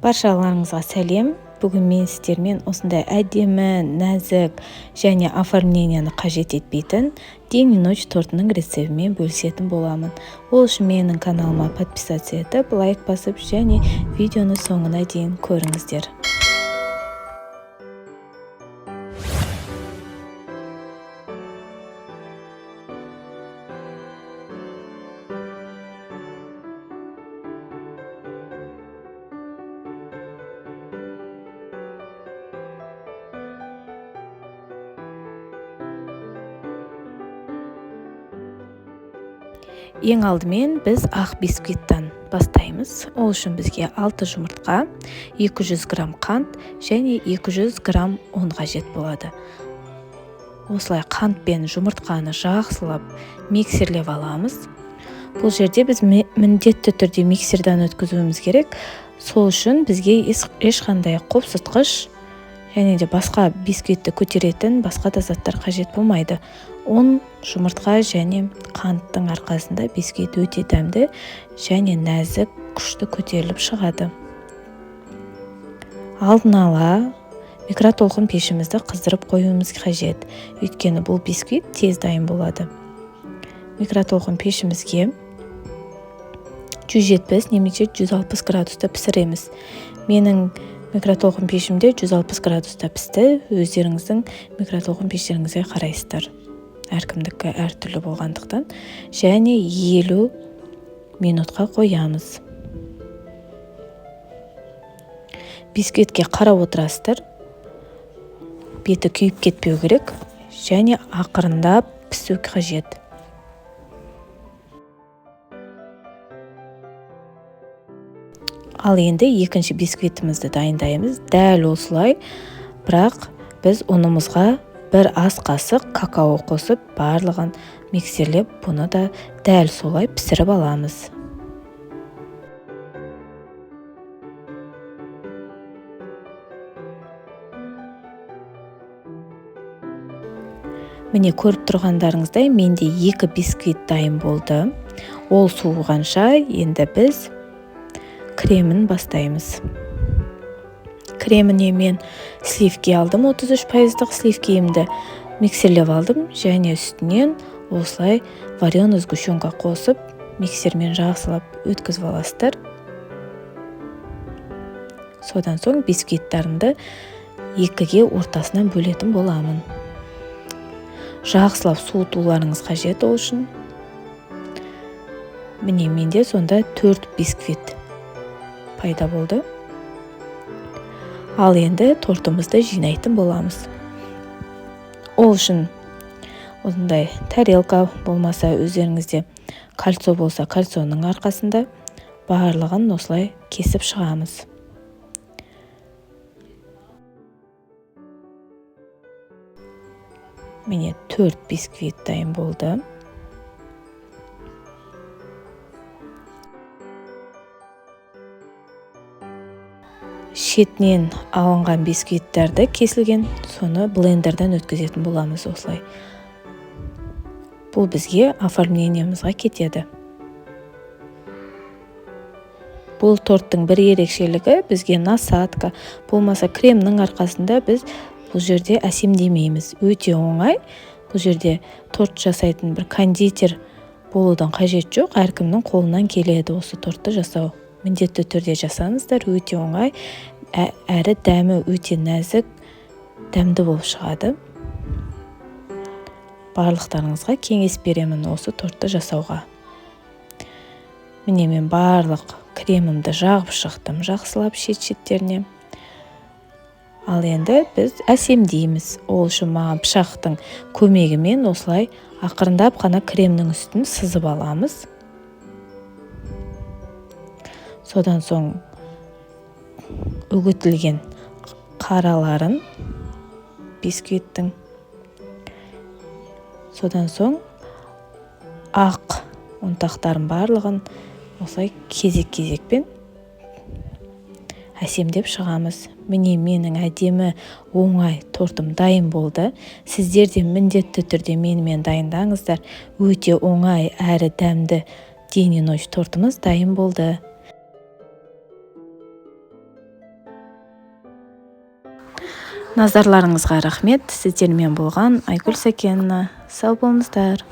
Баршаларыңызға сәлем. Бүгін мен сіздермен осындай әдемі, нәзік және оформленияны қажет етпейтін день и ночь тортының рецептімен бөлісетін боламын. Ол үшін менің каналыма подписаться етіп, лайк басып және видеоны соңына дейін көріңіздер. Ең алдымен біз ақ бисквиттен бастаймыз. Ол үшін бізге 6 жұмыртқа, 200 грамм қант және 200 грамм ұн қажет болады. Осылай қант пен жұмыртқаны жақсылап миксерлеп аламыз. Бұл жерде біз міндетті түрде миксерден өткізуіміз керек. Сол үшін бізге ешқандай қопсытқыш және де басқа бисквитті көтеретін басқа да заттар қажет болмайды. Ұн, жұмыртқа және қанттың арқасында бисквит өте дәмді және нәзік, күшті көтеріліп шығады. Алдын ала микротолқын пешімізді қыздырып қоюымыз қажет. Өйткені бұл бисквит тез дайын болады. Микротолқын пешімізге 170 немесе 160 градуста пісіреміз. Менің микротолқын пешімде 160 градуста пісті. Өздеріңіздің микротолқын пештеріңізге қарайсыздар. Әркімдікі әртүрлі болғандықтан. Және 50 минутқа қоямыз. Бисквитке қарап отырасыздар. Беті күйіп кетпеу керек. Және ақырындап пісу қажет. Ал енді екінші бисквитімізді дайындаймыз. Дәл осылай, бірақ біз ұнымызға бір ас қасық какао қосып, барлығын миксерлеп, бұны да дәл солай пісіріп аламыз. Міне көріп тұрғандарыңыздай, менде 2 бисквит дайын болды. Ол суығанша енді біз кремін бастаймыз. Креміне мен сливки алдым, 33% сливкиімді миксерлеп алдым және үстінен осылай вареный сгущенка қосып, миксермен жақсылап өткізіп аласыздар. Содан соң бисквиттарымды 2-ге ортасынан бөлетін боламын. Жақсылап суытуларыңыз қажет ол үшін. Міне менде сонда 4 бисквит пайда болды. Ал енді тортымызды жинайтын боламыз. Ол үшін осындай тарелка болмаса, өздеріңізде кольцо болса, кольцоның арқасында барлығын осылай кесіп шығамыз. Міне 4 бисквит дайын болды. Шетінен алынған бисквиттерді кесілген, соны блендерден өткізетін боламыз осылай. Бұл бізге оформлениямызға кетеді. Бұл торттың бір ерекшелігі бізге насадка, болмаса кремнің арқасында біз бұл жерде әсемдемейміз. Өте оңай. Бұл жерде торт жасайтын бір кондитер болудан қажет жоқ. Әркімнің қолынан келеді осы тортты жасау. Міндетті түрде жасаңыздар, өте оңай, әрі дәмі өте нәзік, дәмді болып шығады. Барлықтарыңызға кеңес беремін осы тортты жасауға. Міне мен барлық кремімді жағып шықтым, жақсылап шет-шеттеріне. Ал енді біз әсемдейміз. Ол үшін маған пышақтың көмегімен осылай ақырындап қана кремнің үстін сызып аламыз. Содан соң үгітілген қараларын бисквиттің. Содан соң ақ ұнтақтарын барлығын осылай кезек-кезекпен әсемдеп шығамыз. Міне менің әдемі оңай тортым дайын болды. Сіздер де міндетті түрде менімен дайындаңыздар. Өте оңай әрі дәмді день и ночь тортымыз дайын болды. Назарларыңызға рахмет. Сіздермен болған Айгүл Сәкенова. Сау болыңыздар.